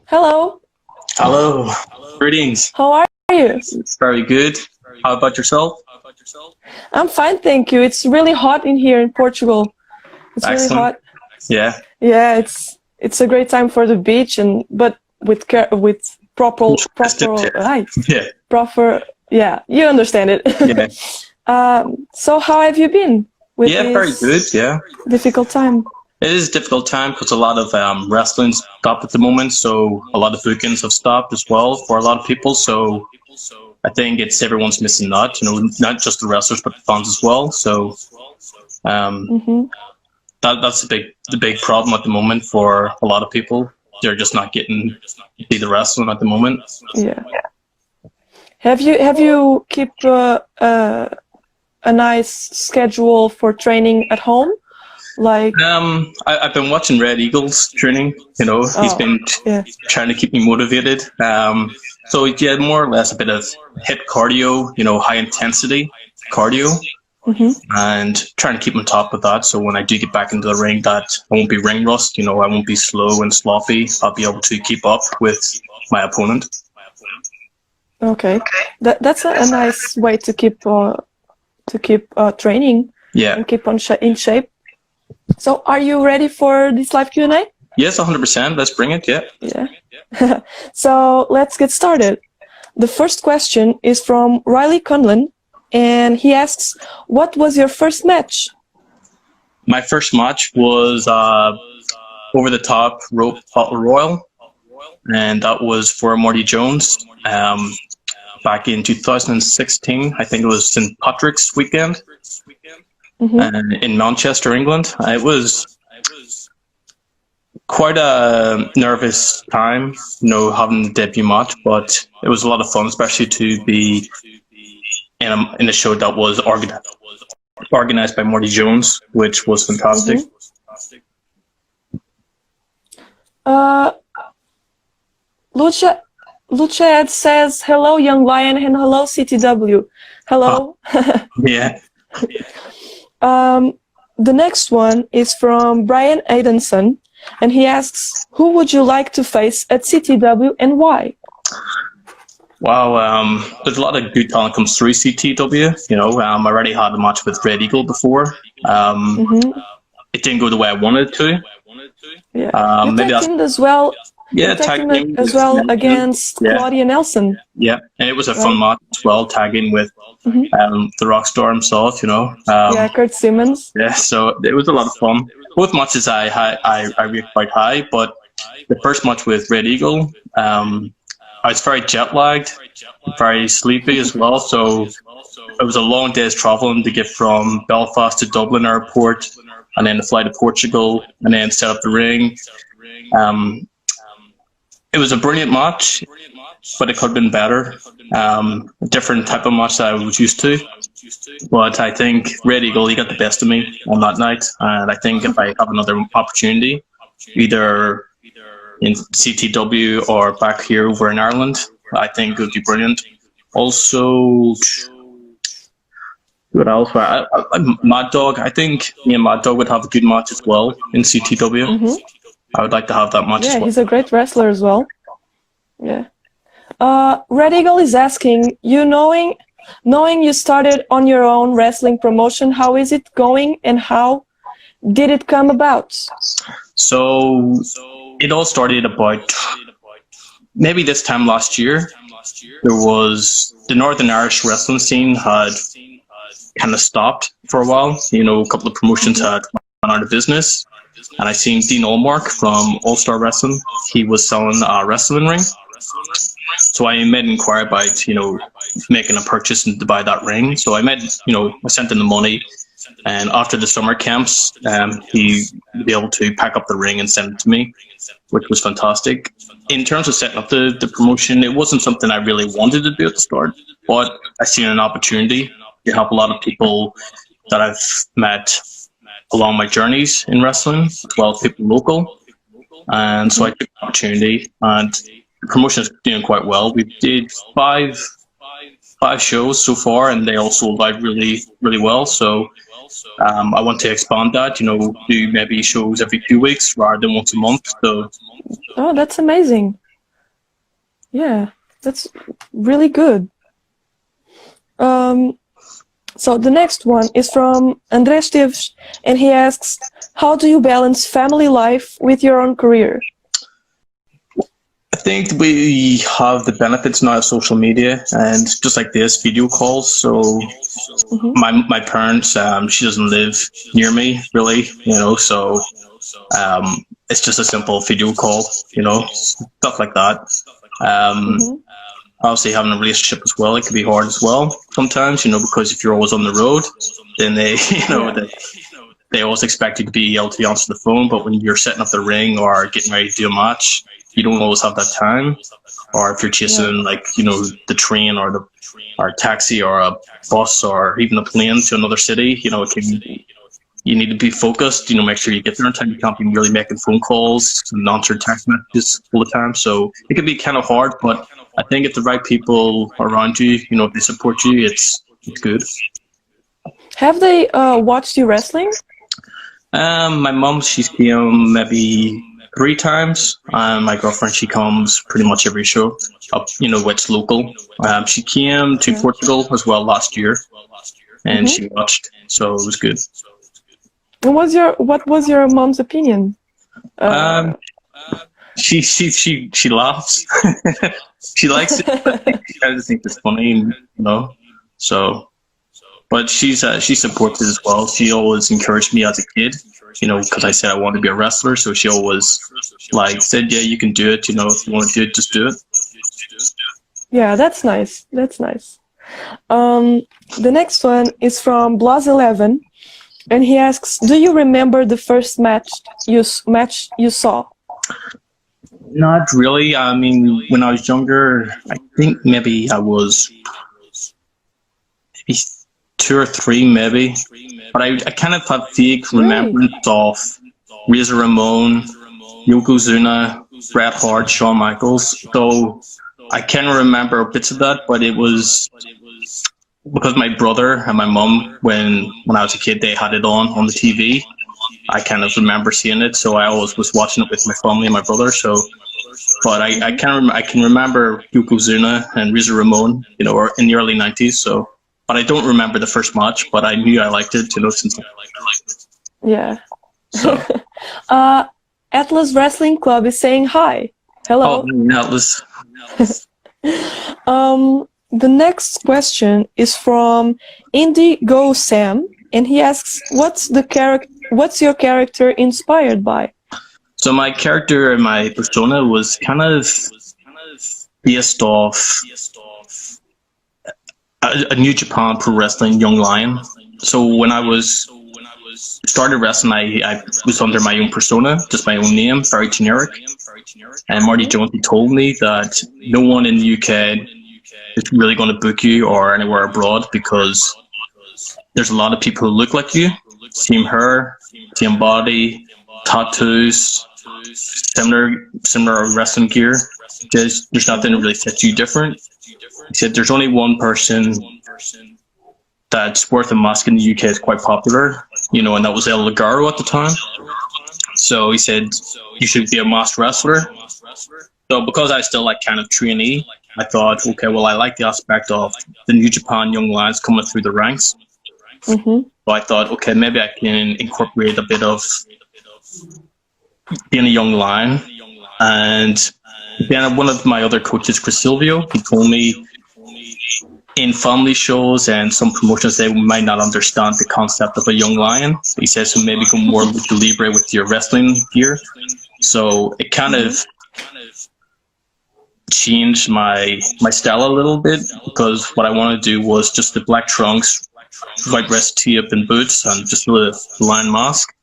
Hello, Hello. Greetings. how are you? Very good. How about yourself? I'm fine, thank you. It's really hot in here in Portugal. It's really Excellent. hot. Yeah. Yeah, it's a great time for the beach and but with Interested. Yeah. proper yeah, you understand it. Yeah. So how have you been with Yeah. Very good. this Yeah. difficult time? It is a difficult time because a lot of wrestling stopped at the moment, so a lot of bookings have stopped as well for a lot of people. So I think it's everyone's missing out. Not just the wrestlers but the fans as well. So um, Hmm. that's the big problem at the moment for a lot of people. They're just not getting to see the wrestling at the moment. Yeah. Have you keep a nice schedule for training at home? Like, I've been watching Red Eagles training. He's oh, been yeah. trying to keep me motivated. So yeah, more or less a bit of hit cardio, high intensity cardio, Hmm. and trying to keep on top of that. So when I do get back into the ring, that I won't be ring rust. I won't be slow and sloppy. I'll be able to keep up with my opponent. Okay, that's a nice way to keep training Yeah. and keep in shape. So, are you ready for this live Q&A? Yes, 100%. Let's bring it. Yeah. Yeah. So let's get started. The first question is from Riley Conlon, and he asks, "What was your first match?" My first match was over the top rope battle royal, and that was for Marty Jones. Back in 2016, I think it was St. Patrick's weekend in Manchester, England. It was quite a nervous time, having the debut match, but it was a lot of fun, especially to be in a show that was organized by Marty Jones, which was fantastic. Lucia Lucia says, "Hello, Young Lion, and hello, CTW." Hello. Yeah. The next one is from Brian Aidenson, and he asks, "Who would you like to face at CTW and why?" Wow, there's a lot of good talent comes through CTW. I already had a match with Red Eagle before. It didn't go the way I wanted it to. Yeah, you Maybe tag that's teamed as well. yeah, You tag tag teamed team as with well Nelson. against Yeah, Claudia Nelson. yeah, and it was a fun Right. match as well, tagging with the rock star himself. Yeah, Kurt Simmons. Yeah, so it was a lot of fun. Both matches I rate quite high, but the first match with Red Eagle, I was very jet lagged, very sleepy as well. So it was a long day's traveling to get from Belfast to Dublin airport, and then to fly to Portugal, and then set up the ring. It was a brilliant match, but it could have been better. A different type of match that I was used to. But I think Red Eagle, he got the best of me on that night. And I think if I have another opportunity, either in CTW or back here over in Ireland, I think it would be brilliant. Also, what else? Mad Dog, I think me and Mad Dog would have a good match as well in CTW. I would like to have that match as Yeah, well. he's a great wrestler as well. Yeah. Red Eagle is asking, knowing you started on your own wrestling promotion, how is it going and how did it come about? So it all started about maybe this time last year. There was the Northern Irish wrestling scene had kind of stopped for a while. A couple of promotions had gone out of business. And I seen Dean Olmark from All Star Wrestling. He was selling a wrestling ring. So I made an inquiry about, making a purchase to buy that ring. So I sent in the money. And after the summer camps, he would be able to pack up the ring and send it to me, which was fantastic. In terms of setting up the promotion, it wasn't something I really wanted to do at the start, but I seen an opportunity to help a lot of people that I've met along my journeys in wrestling, as well as people local. And so I took the opportunity, and the promotion is doing quite well. We did five shows so far, and they all sold out really, really well. So I want to expand that, do maybe shows every 2 weeks rather than once a month. So Oh, that's amazing. Yeah, that's really good. So the next one is from André Esteves, and he asks, how do you balance family life with your own career? I think we have the benefits now of social media and just like this, video calls. So Mhm. my parents, she doesn't live near me really, so it's just a simple video call, stuff like that. Um, Mhm. Obviously having a relationship as well, it can be hard as well sometimes, because if you're always on the road, then they, Yeah. they always expect you to be able to answer the phone, but when you're setting up the ring or getting ready to do a match, you don't always have that time. Or if you're Yeah. chasing the train or a taxi or a bus or even a plane to another city, you need to be focused, make sure you get there in time. You can't be really making phone calls and answering text messages all the time. So it can be kind of hard, but I think if the right people around you, if they support you, it's good. Have they watched you wrestling? My mum, she's came maybe 3 times. My girlfriend, she comes pretty much every show. Up, it's local. She came to Yeah. Portugal as well last year, and Mhm. she watched, so it was good. What was your mom's opinion? Uh, Um, she laughs. She likes it. But she kind of thinks it's funny, So, but she supports it as well. She always encouraged me as a kid, because I said I want to be a wrestler. So she always said, yeah, you can do it. If you want to do it, just do it. yeah, that's nice. That's nice. Um, the next one is from Blas11, and he asks, "Do you remember the first match you saw?" Not really. I mean, when I was younger, I think maybe I was maybe 2 or 3, maybe. But I kind of have vague Really? remembrance of Razor Ramon, Yokozuna, Bret Hart, Shawn Michaels. So I can remember bits of that, but it was because my brother and my mum, when I was a kid, they had it on the TV. I kind of remember seeing it, so I always was watching it with my family and my brother. So, but I can remember Yokozuna and Razor Ramon, or in the early '90s. So, but I don't remember the first match, but I knew I liked it, since Yeah. so. uh, Atlas Wrestling Club is saying hi. Oh, Hello. that was The next question is from Indigo Sam, and he asks, What's your character inspired by?" so. My character and my persona was kind of based off a New Japan Pro Wrestling Young Lion. So when I was started wrestling, I was under my own persona, just my own name, very generic. And Marty Jones, he told me that no one in the UK is really going to book you or anywhere abroad because there's a lot of people who look like you, same hair, same body, tattoos, similar wrestling gear. There's nothing that really sets you different. He said there's only one person that's worth a mask in the UK is quite popular, and that was El Ligaro at the time. So he said you should be a masked wrestler. So because I still like kind of trainee, I thought, okay, well, I like the aspect of the New Japan young lions coming through the ranks. Mm-hmm. So I thought, okay, maybe I can incorporate a bit of being a young lion. And then one of my other coaches, Chris Silvio, he told me in family shows and some promotions they might not understand the concept of a young lion. He says, so maybe go more lucha libre with your wrestling gear. So it kind of changed my style a little bit because what I wanted to do was just the black trunks, white wrist tape and boots and just a lion mask.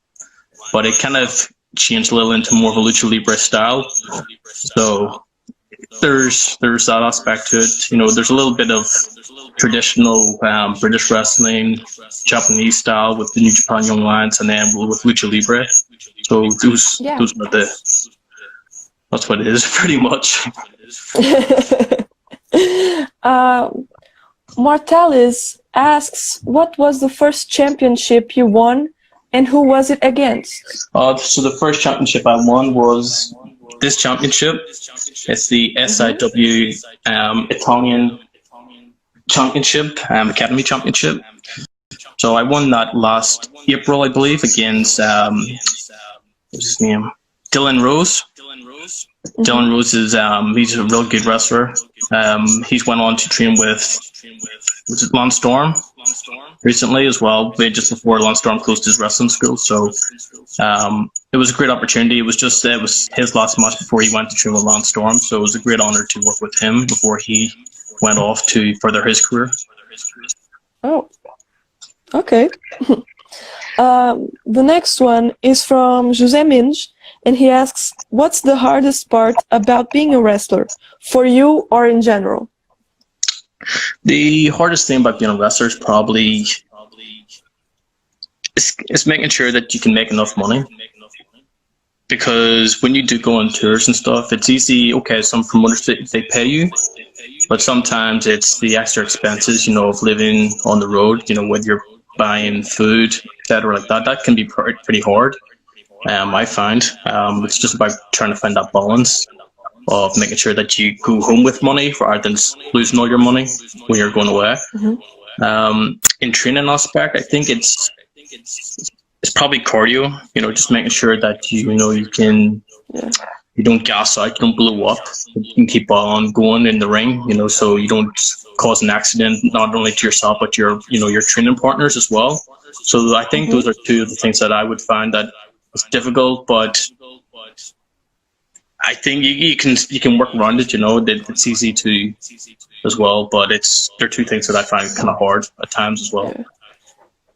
But it kind of changed a little into more of a lucha libre style. So there's that aspect to it. There's a little bit of traditional British wrestling, Japanese style with the New Japan Young Lions, and then with lucha libre. So those are that's what it is pretty much. Martalis asks, what was the first championship you won and who was it against? So the first championship I won was this championship, it's the SIW Italian Championship, Academy Championship. So I won that last April, I believe, against what's his name, Dylan Rose. Dylan Rose is he's a real good wrestler. He's went on to train with Lance Storm recently as well, just before Lance Storm closed his wrestling school. So it was a great opportunity. It was his last match before he went to train with Lance Storm. So it was a great honor to work with him before he went off to further his career. Oh, okay. The next one is from José Minge, and he asks, what's the hardest part about being a wrestler, for you or in general? The hardest thing about being a wrestler is probably is making sure that you can make enough money. Because when you do go on tours and stuff, it's easy. Okay, some promoters, they pay you, but sometimes it's the extra expenses, of living on the road, whether you're buying food, etc. like that. That can be pretty hard. I find it's just about trying to find that balance of making sure that you go home with money rather than losing all your money when you're going away. In training aspect, I think it's probably cardio. Just making sure that you don't gas out, you don't blow up, you can keep on going in the ring. So you don't cause an accident not only to yourself but your training partners as well. So I think those are two of the things that I would find that it's difficult, but I think you can work around it. It's easy to as well, but they're two things that I find kind of hard at times as well. Yeah.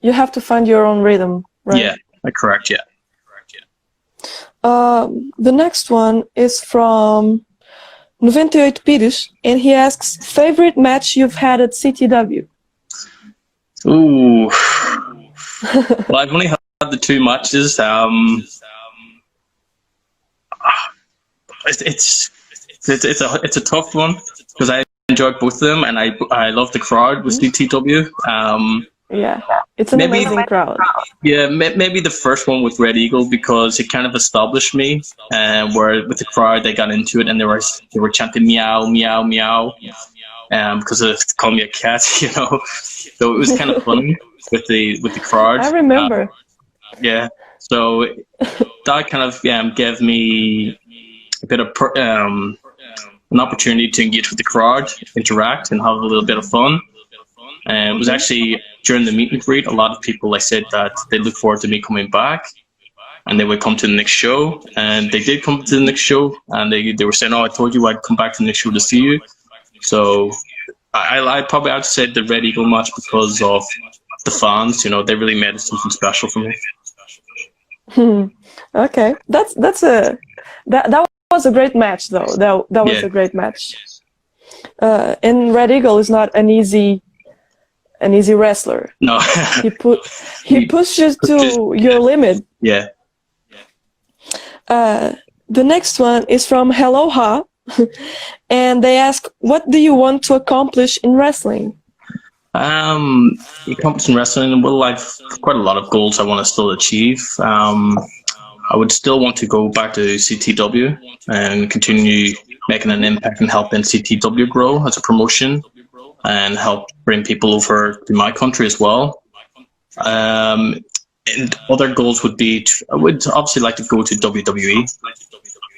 You have to find your own rhythm, right? Yeah, correct. Yeah. The next one is from 98 Pires, and he asks, favorite match you've had at CTW? Ooh. Well, I've only had the two matches. It's a tough one because I enjoyed both of them, and I love the crowd with CTW. Yeah, it's an amazing crowd. Yeah, maybe the first one with Red Eagle because it kind of established me, where with the crowd they got into it and they were chanting meow meow meow, because they called me a cat, So it was kind of funny with the crowd. I remember. Yeah, so that kind of gave me a bit of an opportunity to engage with the crowd, interact, and have a little bit of fun. And it was actually during the meet and greet, a lot of people said that they look forward to me coming back, and they would come to the next show. And they did come to the next show, and they were saying, "Oh, I told you I'd come back to the next show to see you." So I probably have to say the Red Eagle match because of the fans. They really made it something special for me. Okay, that was a great match, though. That was a great match. And Red Eagle is not an easy wrestler. No. he pushes to your limit. Yeah. The next one is from Hello Ha, and they ask, what do you want to accomplish in wrestling? Accomplish in wrestling, well, I've quite a lot of goals I want to still achieve. I would still want to go back to CTW and continue making an impact and helping CTW grow as a promotion and help bring people over to my country as well. And other goals would be, I would obviously like to go to WWE,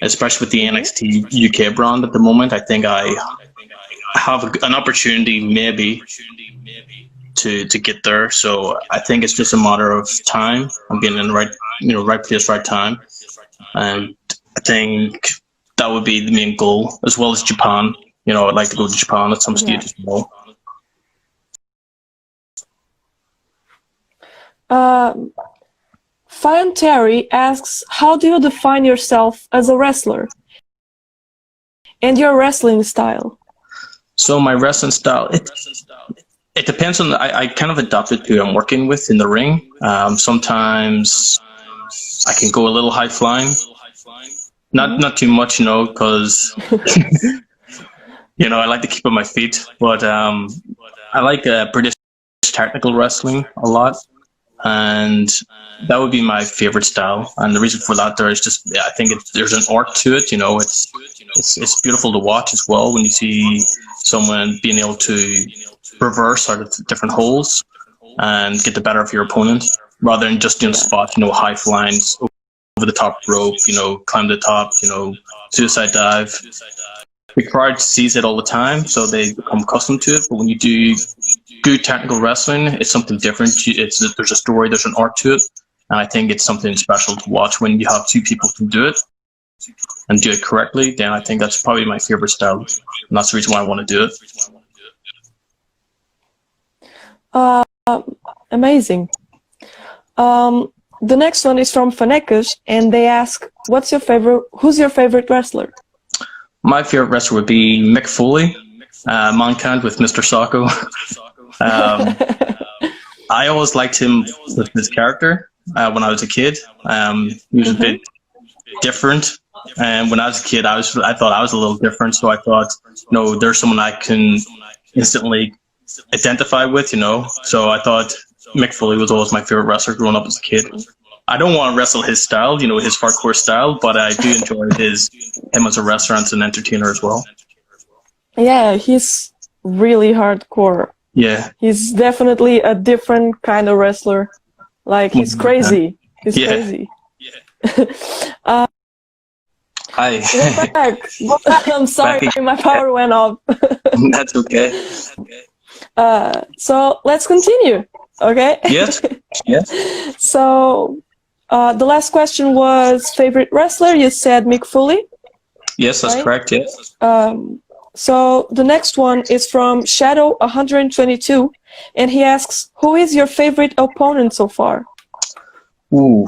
especially with the NXT UK brand at the moment. I think I have an opportunity maybe to get there. So I think it's just a matter of time. I'm getting in the right place, right time. And I think that would be the main goal, as well as Japan. I'd like to go to Japan at some stage as well. Fion Terry asks, how do you define yourself as a wrestler and your wrestling style? So my wrestling style, it depends on, I kind of adapted to who I'm working with in the ring. Sometimes I can go a little high flying, not too much, because I like to keep on my feet, but I like British technical wrestling a lot. and that would be my favorite style. And the reason for that, there is just, I think there's an art to it. You know, it's beautiful to watch as well when you see someone being able to reverse out of different holes and get the better of your opponent, rather than just doing spots, you know, high flying over the top rope, you know, climb the top, you know, suicide dive. The crowd sees it all the time, so they become accustomed to it. But when you do good technical wrestling, it's something different. There's a story, there's an art to it, and I think it's something special to watch when you have two people who can do it and do it correctly. Then I think that's probably my favorite style, and that's the reason why I want to do it. Amazing. The next one is from Fanekes, and they ask, who's your favorite wrestler? My favorite wrestler would be Mick Foley, Mankind with Mr. Socko. I always liked him with his character when I was a kid. He was a bit different, and when I was a kid, I thought I was a little different. So I thought, no, there's someone I can instantly identify with, you know. So I thought Mick Foley was always my favorite wrestler growing up as a kid. I don't want to wrestle his style, you know, his hardcore style, but I do enjoy him as a wrestler and as an entertainer as well. Yeah, he's really hardcore. Yeah. He's definitely a different kind of wrestler. Like, he's crazy. He's crazy. Yeah. Hi. We're back. I'm sorry, my power went off. That's okay. So let's continue, okay? Yes. Yes. So the last question was favorite wrestler. You said Mick Foley. Yes, that's correct. Yes. So the next one is from Shadow 122, and he asks, "Who is your favorite opponent so far?" Ooh.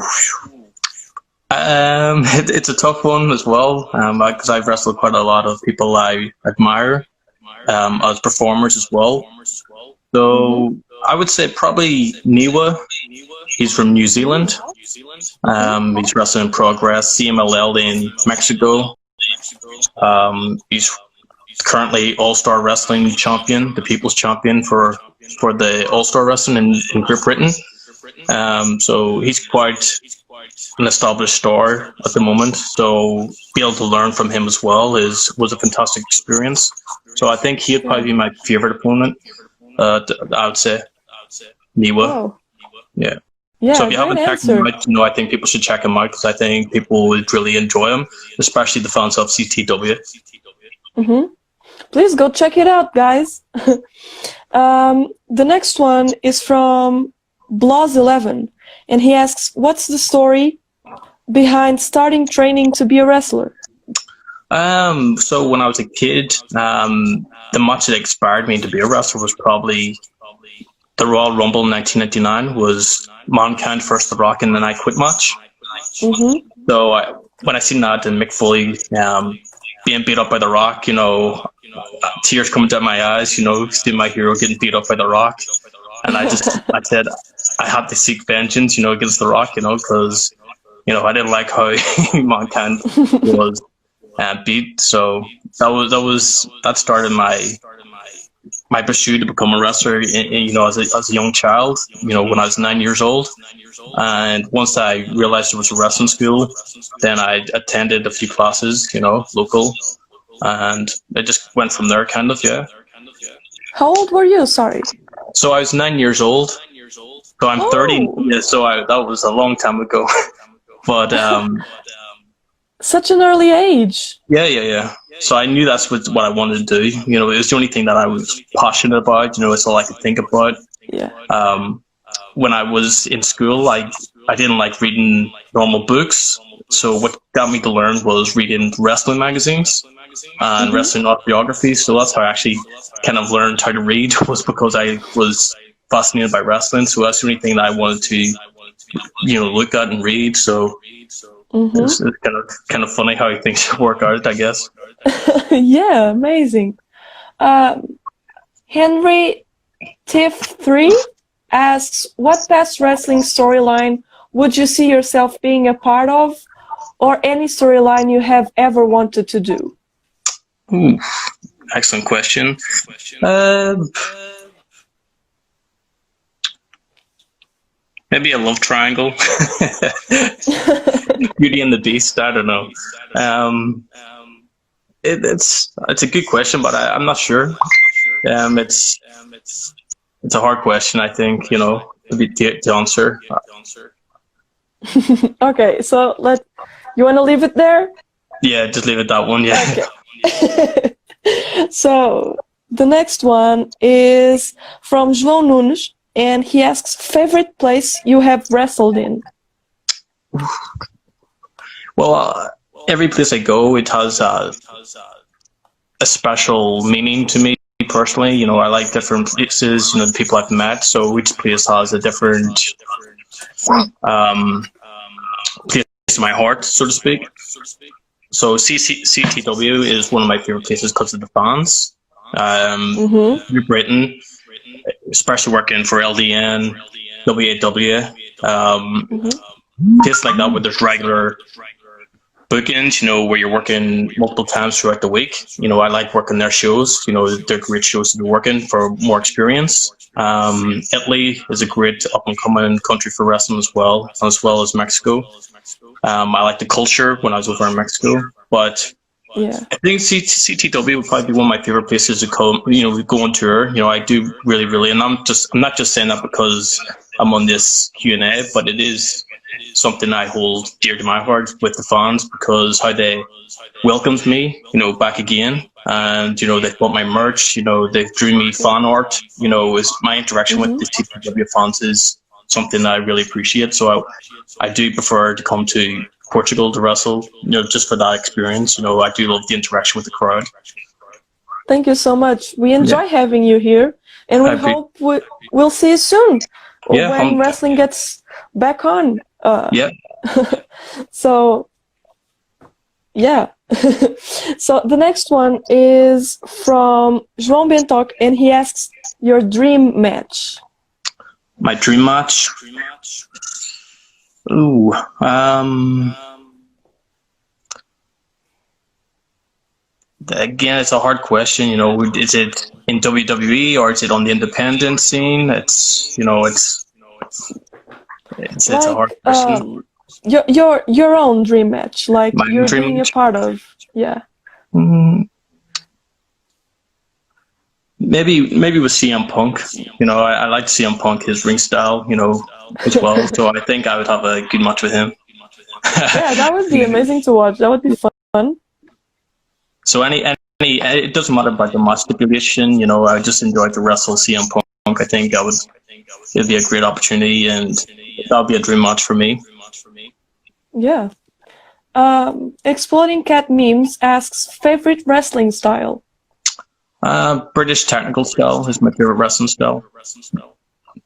It's a tough one as well, because I've wrestled quite a lot of people I admire as performers as well. So I would say probably Niwa. He's from New Zealand. He's wrestling in Progress, Cmll in Mexico. He's currently All-Star Wrestling champion, the People's Champion for the All-Star Wrestling in Great Britain. So he's quite an established star at the moment. So be able to learn from him as well was a fantastic experience. So I think he'd probably be my favorite opponent. I would say Niwa. Oh. Yeah. Yeah, so if you haven't checked him out, you know, I think people should check him out because I think people would really enjoy him, especially the fans of CTW. Please go check it out, guys. The next one is from Bloz11, and he asks, "What's the story behind starting training to be a wrestler?" So when I was a kid, the match that inspired me to be a wrestler was probably the Royal Rumble in 1999. Was Mankind versus The Rock in the I Quit match. So when I seen that and Mick Foley being beat up by The Rock, you know, tears coming down my eyes, you know, seeing my hero getting beat up by The Rock, and I said I had to seek vengeance, you know, against The Rock, you know, because you know I didn't like how Mankind was beat. So that started my pursuit to become a wrestler, you know, as a young child, you know, when I was 9 years old. And once I realized there was a wrestling school, then I attended a few classes, you know, local, and it just went from there, kind of, yeah. How old were you? Sorry. So I was 9 years old. So I'm 30. Yeah, so that was a long time ago. But such an early age. Yeah. So I knew that's what I wanted to do. You know, it was the only thing that I was passionate about. You know, it's all I could think about. Yeah. When I was in school, I didn't like reading normal books. So what got me to learn was reading wrestling magazines and wrestling autobiographies. So that's how I actually kind of learned how to read, was because I was fascinated by wrestling. So that's the only thing that I wanted to, you know, look at and read. So it's kind of funny how things work out, I guess. Yeah, amazing. Henry Tiff3 asks, "What past wrestling storyline would you see yourself being a part of, or any storyline you have ever wanted to do?" Excellent question. Maybe a love triangle. Beauty and the Beast. I don't know. Um, it's a good question, but I'm not sure. It's a hard question. I think to answer. Okay, so you want to leave it there? Yeah, just leave it that one. Yeah. Okay. So the next one is from João Nunes, and he asks, favorite place you have wrestled in? Well, every place I go, it has a special meaning to me personally. I like different places. The people I've met. So each place has a different place in my heart, so to speak. So CTW is one of my favorite places because of the fans. New Britain, especially working for LDN, WAW, places like that where there's regular bookings, where you're working multiple times throughout the week. I like working their shows. They're great shows to be working for more experience. Italy is a great up-and-coming country for wrestling as well as Mexico. I like the culture when I was over in Mexico, but yeah, I think CTW would probably be one of my favorite places to come. Go on tour. I do really, and I'm not just saying that because I'm on this Q&A, but it is something I hold dear to my heart with the fans because how they welcomed me, back again, and they bought my merch. They drew me fan art. Is my interaction with the CTW fans is something I really appreciate. So I do prefer to come to Portugal to wrestle, just for that experience. I do love the interaction with the crowd. Thank you so much. We enjoy having you here, and we hope we'll see you soon when wrestling gets back on. Yeah. So, yeah. So the next one is from João Bentoc, and he asks, your dream match. My dream match? Ooh. Again, it's a hard question. Is it in WWE or is it on the independent scene? It's a hard question. Your own dream match, like My you're dream being match? a part of. Yeah. Maybe with CM Punk. I like CM Punk, his ring style, as well. So I think I would have a good match with him. Yeah, that would be amazing to watch. That would be fun. So it doesn't matter about the match stipulation. I just enjoy to wrestle CM Punk. I think it'd be a great opportunity, and that would be a dream match for me. Yeah. Exploding Cat Memes asks, favorite wrestling style? British technical style is my favorite wrestling style.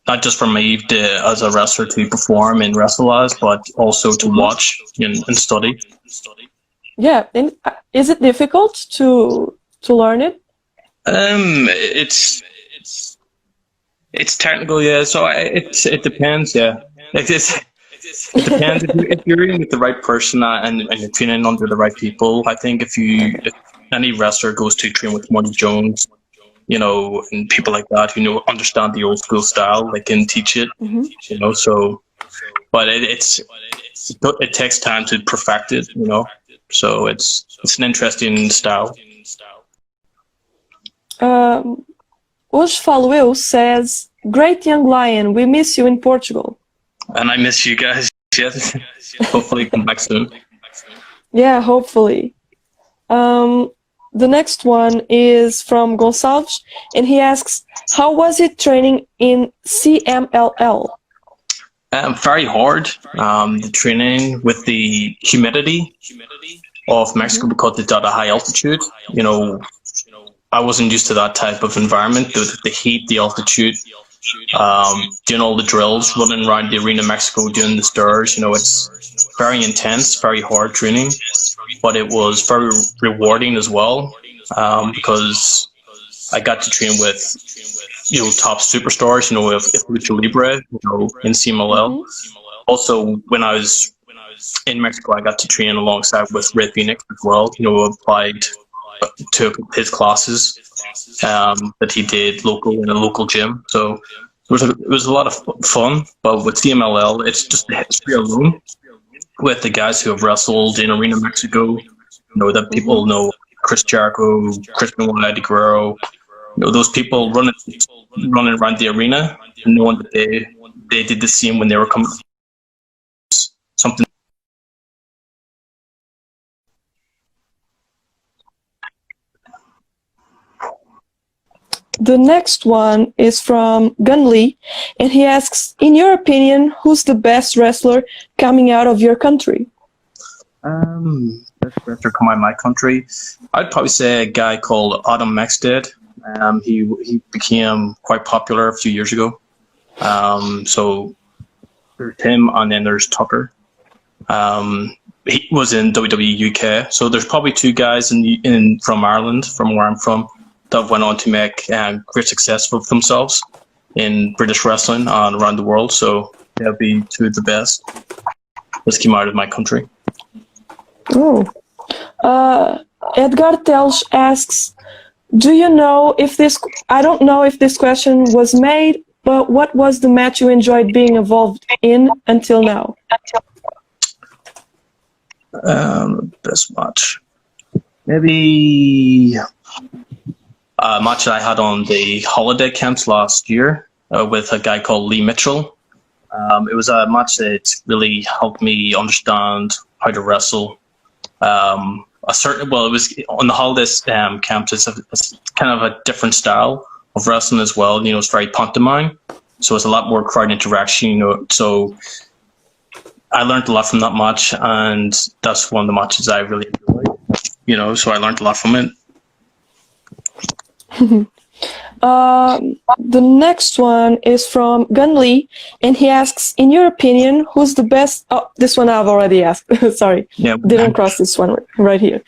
Not just for me as a wrestler to perform and wrestle as, but also to watch and study. Yeah, and is it difficult to learn it? It's technical, yeah. So it depends, yeah. It depends if you're in with the right person and you're training under the right people. I think if any wrestler goes to train with Monty Jones, and people like that who understand the old school style, they can teach it. So, but it takes time to perfect it. So it's an interesting style. Hoje Falo Eu says, great young lion, we miss you in Portugal. And I miss you guys. Yes. Hopefully come back soon. Yeah, hopefully. The next one is from Gonçalves, and he asks, how was it training in Cmll? Very hard. The training with the humidity of Mexico because it's at a high altitude. I wasn't used to that type of environment. The heat, the altitude, doing all the drills, running around the arena in Mexico, doing the stirs. It's very intense, very hard training, but it was very rewarding as well because I got to train with top superstars. With Lucha Libre, in Cmll. Also, when I was in Mexico, I got to train alongside with Red Phoenix as well. Took his classes that he did in a local gym. So it was a lot of fun, but with CMLL, it's just the history alone with the guys who have wrestled in Arena Mexico. That people know Chris Jericho, Chris Benoit, Eddie Guerrero. Those people running around the arena, knowing that they did the same when they were coming. Something. The next one is from Gunley, and he asks, in your opinion, who's the best wrestler coming out of your country? Best wrestler coming out of my country, I'd probably say a guy called Adam Mexted. He became quite popular a few years ago. So there's him, and then there's Tucker. He was in WWE UK, so there's probably two guys from Ireland, from where I'm from, that went on to make great success for themselves in British wrestling and around the world. So they'll be two of the best that came out of my country. Oh. Edgar Telsch asks, do you know if this, I don't know if this question was made, but what was the match you enjoyed being involved in until now? Best match. Maybe a match I had on the holiday camps last year with a guy called Lee Mitchell. It was a match that really helped me understand how to wrestle. It was on the holidays camps. It's kind of a different style of wrestling as well. It's very pantomime, so it's a lot more crowd interaction. So I learned a lot from that match, and that's one of the matches I really enjoyed. So I learned a lot from it. The next one is from Gunley, and he asks, in your opinion, who's the best? Oh, this one I've already asked. Sorry, didn't cross this one right here.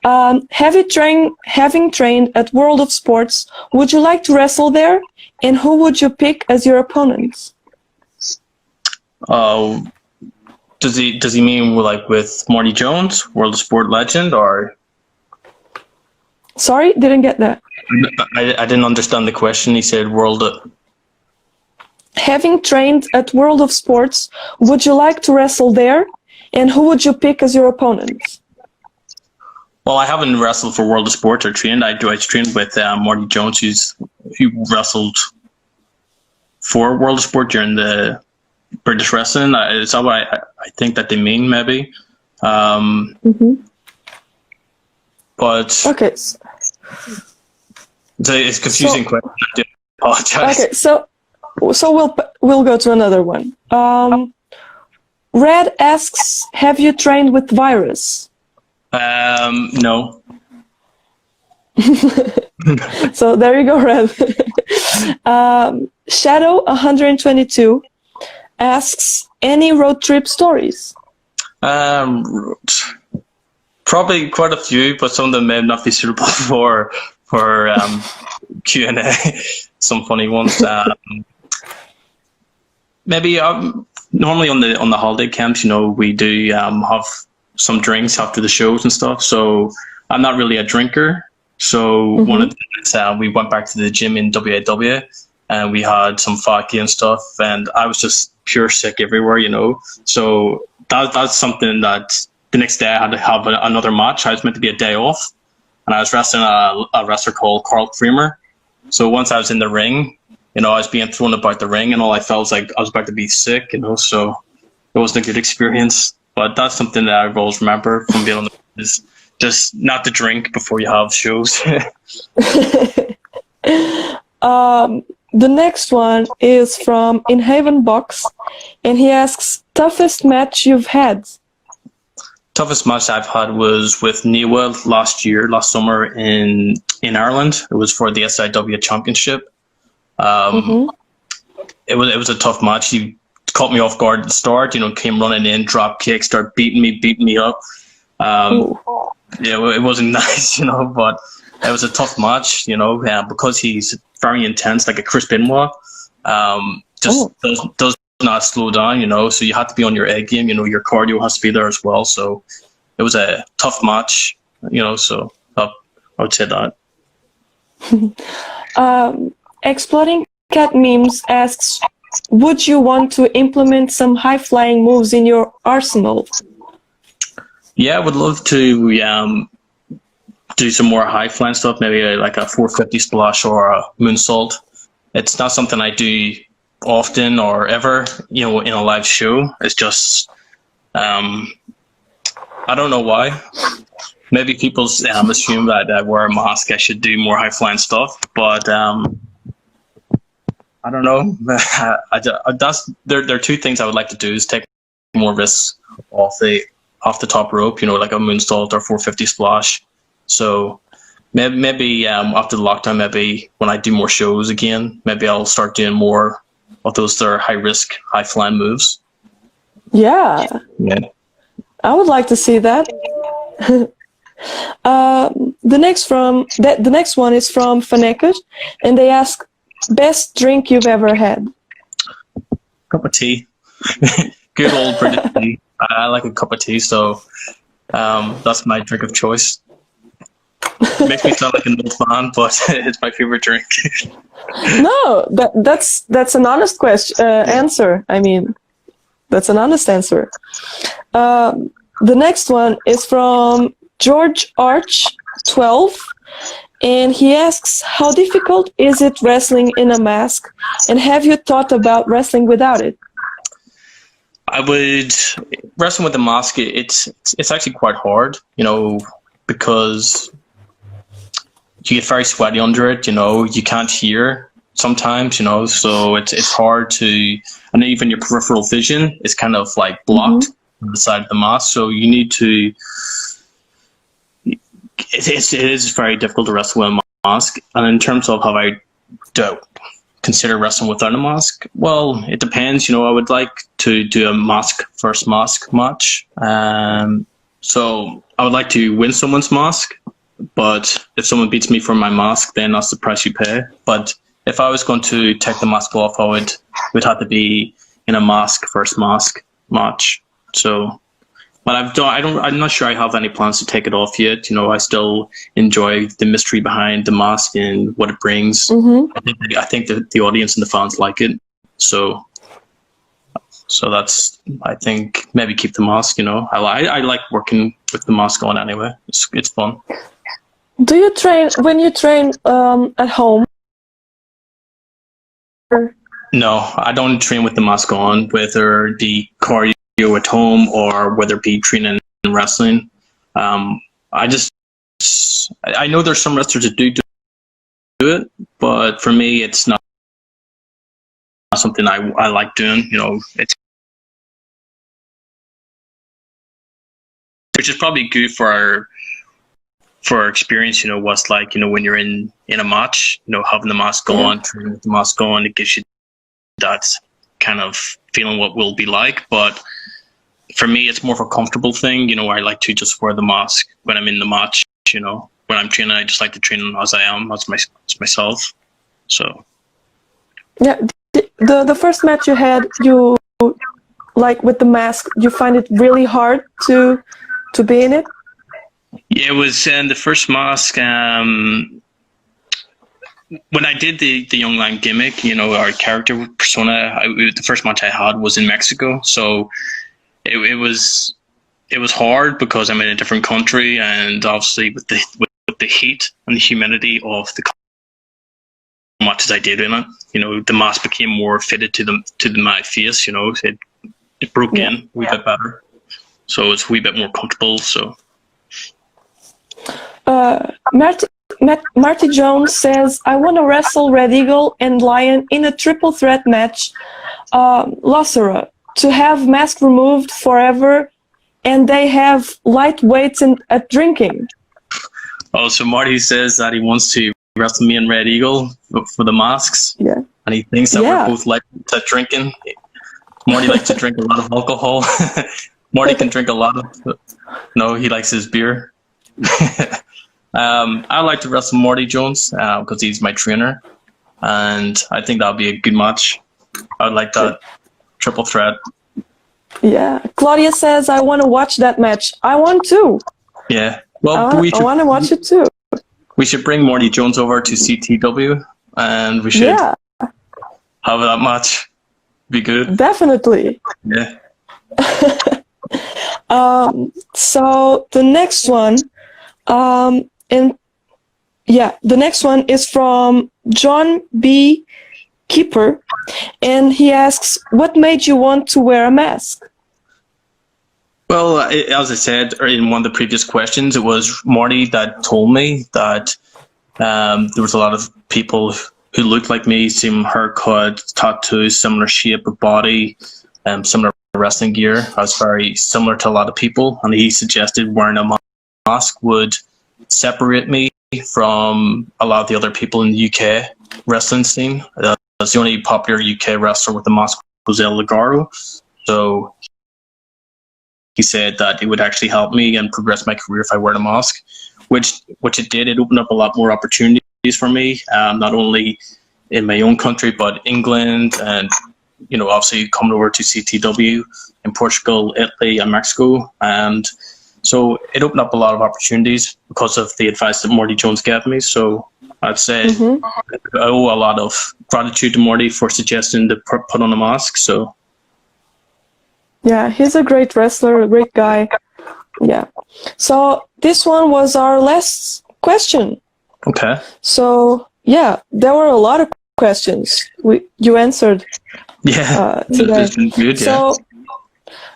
Having trained at World of Sports, would you like to wrestle there? And who would you pick as your opponents? Does he mean with Marty Jones, World of Sport legend, or? Sorry, didn't get that. I didn't understand the question. He said World of... Having trained at World of Sports, would you like to wrestle there? And who would you pick as your opponents? Well, I haven't wrestled for World of Sports or trained. I trained with Marty Jones, who wrestled for World of Sport during the British wrestling. Is that what I think that they mean, maybe? But... Okay. It's confusing question. I do apologize. Okay, so we'll go to another one. Red asks, have you trained with Virus? No. So there you go, Red. Shadow 122 asks, any road trip stories? Probably quite a few, but some of them may not be suitable for Q&A. Some funny ones. Maybe normally on the holiday camps, we do have some drinks after the shows and stuff. So I'm not really a drinker. So one of the nights, we went back to the gym in WAW, and we had some vodka and stuff, and I was just pure sick everywhere, So that's something that the next day I had to have another match. I was meant to be a day off, and I was wrestling a wrestler called Carl Creamer. So once I was in the ring, I was being thrown about the ring, and all I felt was like I was about to be sick, So it wasn't a good experience. But that's something that I always remember from being on the is just not to drink before you have shows. The next one is from In Haven Box, and he asks, toughest match you've had? Toughest match I've had was with Niwa last summer in Ireland. It was for the SIW Championship. It was a tough match. He caught me off guard at the start. Came running in, drop kick, started beating me up. It wasn't nice, but it was a tough match. Because he's very intense, like a Chris Benoit. Does not slow down, so you have to be on your A game, your cardio has to be there as well. So it was a tough match, so I would say that. Exploding Cat Memes asks, would you want to implement some high-flying moves in your arsenal? Yeah, I would love to do some more high-flying stuff, maybe like a 450 splash or a moonsault. It's not something I do often or ever, in a live show. It's just, I don't know why. Maybe people assume that I wear a mask, I should do more high-flying stuff, but I don't know. There are two things I would like to do: is take more risks off the top rope, like a moonsault or 450 splash. So maybe after the lockdown, maybe when I do more shows again, maybe I'll start doing more of those that are high risk, high flying moves. Yeah. Yeah. I would like to see that. The next one is from Fanekut, and they ask, best drink you've ever had? Cup of tea. Good old British tea. I like a cup of tea, so that's my drink of choice. It makes me sound like an old man, but it's my favorite drink. No, that's an honest answer. I mean, that's an honest answer. The next one is from George Arch 12, and he asks, how difficult is it wrestling in a mask, and have you thought about wrestling without it? I would wrestling with the mask. It's actually quite hard, because you get very sweaty under it. You can't hear sometimes, so it's hard to, and even your peripheral vision is kind of like blocked on the side of the mask. So you need to. It is very difficult to wrestle with a mask, and in terms of how I consider wrestling without a mask, well, it depends. I would like to do a mask versus mask match. So I would like to win someone's mask, but if someone beats me for my mask, then that's the price you pay. But if I was going to take the mask off, I would have to be in a mask versus mask match. So, but I'm not sure I have any plans to take it off yet. I still enjoy the mystery behind the mask and what it brings. I think that the audience and the fans like it. So that's, I think, maybe keep the mask. I like working with the mask on anyway. It's fun. Do you train when you train at home? No, I don't train with the mask on, whether the cardio at home or whether it be training and wrestling. I know there's some wrestlers that do it, but for me, it's not something I like doing. It's which is probably good for our experience. What's like when you're in a match. Having the mask on, training with the mask on, it gives you that kind of feeling what will be like. But for me, it's more of a comfortable thing. I like to just wear the mask when I'm in the match. When I'm training, I just like to train as I am, as myself. So yeah, the first match you had, you like with the mask, you find it really hard to be in it? Yeah, it was in the first mask. When I did the Young Lion gimmick, our character persona, the first match I had was in Mexico. So it was hard because I'm in a different country, and obviously with the heat and the humidity of the matches I did in it, the mask became more fitted to my face. It broke in a wee bit better, so it's a wee bit more comfortable. So. Marty Jones says, I want to wrestle Red Eagle and Lion in a triple threat match. Lacera, to have mask removed forever, and they have light weights at drinking. Oh, so Marty says that he wants to wrestle me and Red Eagle for the masks. Yeah. And he thinks that we're both like to drinking. Marty likes to drink a lot of alcohol. Marty can drink a lot of. No, he likes his beer. I like to wrestle Marty Jones because he's my trainer, and I think that'll be a good match. I'd like that triple threat. Yeah, Claudia says, I want to watch that match. I want to. Yeah, well, I want to watch it too. We should bring Marty Jones over to CTW, and we should have that match. Be good. Definitely. Yeah. So the next one, the next one is from John B. Keeper, and he asks, "What made you want to wear a mask?" Well, as I said in one of the previous questions, it was Marty that told me that there was a lot of people who looked like me, same haircut, tattoos, similar shape of body, similar wrestling gear. I was very similar to a lot of people, and he suggested wearing a mask would separate me from a lot of the other people in the UK wrestling scene. That's the only popular UK wrestler with a mask was El Ligaro. So he said that it would actually help me and progress my career if I wear a mask, which it did. It opened up a lot more opportunities for me, not only in my own country, but England and, obviously coming over to CTW in Portugal, Italy and Mexico. And so it opened up a lot of opportunities because of the advice that Morty Jones gave me. So I'd say I owe a lot of gratitude to Morty for suggesting to put on a mask. So yeah, he's a great wrestler, a great guy. Yeah. So this one was our last question. okay. So yeah, there were a lot of questions. You answered. Yeah, Today. it's been good. So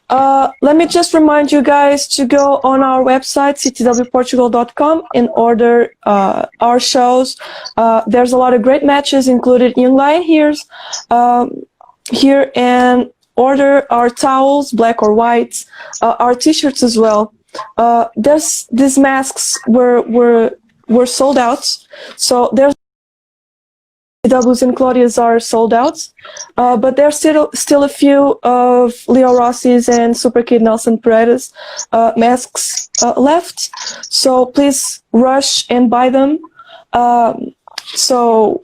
let me just remind you guys to go on our website, ctwportugal.com, and order our shows. There's a lot of great matches included. Young Lion here, and order our towels, black or white, our t-shirts as well. These masks were sold out, so there's W's and Claudia's are sold out, but there's still a few of Leo Rossi's and Super Kid Nelson Pereira's masks left. So please rush and buy them. So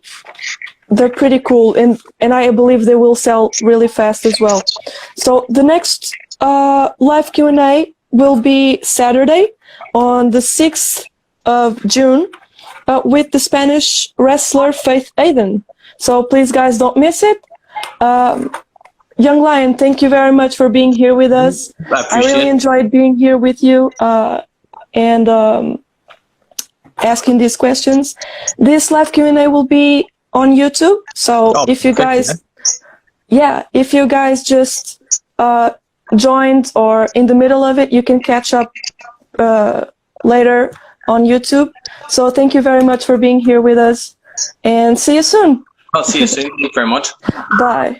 they're pretty cool, and I believe they will sell really fast as well. So the next live Q&A will be Saturday on the 6th of June. With the Spanish wrestler Faith Aiden. So please, guys, don't miss it. Young Lion, thank you very much for being here with us. I really enjoyed being here with you and asking these questions. This live Q&A will be on YouTube. So if you guys, if you guys just joined or in the middle of it, you can catch up later on YouTube. So thank you very much for being here with us, and see you soon. I'll see you soon. Thank you very much. Bye.